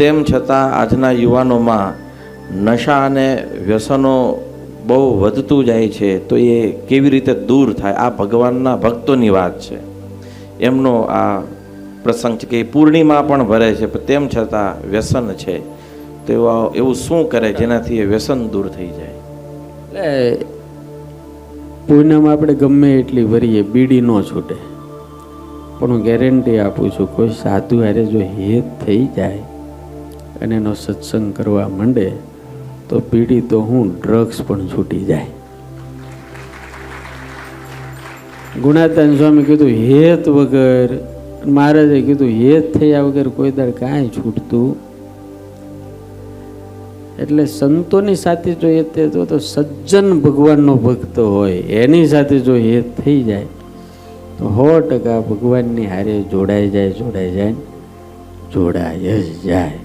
તેમ છતાં આજના યુવાનોમાં નશા અને વ્યસનો બહુ વધતું જાય છે, તો એ કેવી રીતે દૂર થાય? આ ભગવાનના ભક્તોની વાત છે, એમનો આ પ્રસંગ છે કે પૂર્ણિમા પણ ભરે છે, પણ તેમ છતાં વ્યસન છે, તો એવું શું કરે જેનાથી એ વ્યસન દૂર થઈ જાય? એટલે પૂનમ આપણે ગમે એટલી ભરીએ, બીડી ન છૂટે. પણ હું ગેરંટી આપું છું, કોઈ સાધુ હારે જો હેત થઈ જાય અને એનો સત્સંગ કરવા માંડે તો બીડી તો હું ડ્રગ્સ પણ છૂટી જાય. ગુણાતાન સ્વામી કીધું હેત વગર, મહારાજે કીધું હેત થયા વગર કોઈ દાડ કાંઈ છૂટતું. એટલે સંતોની સાથે જો હેત તો સજ્જન ભગવાનનો ભક્ત હોય એની સાથે જો હેત થઈ જાય તો 100% ભગવાનની હારે જોડાઈ જાય, જોડાઈ જાય, જોડાઈ જ જાય.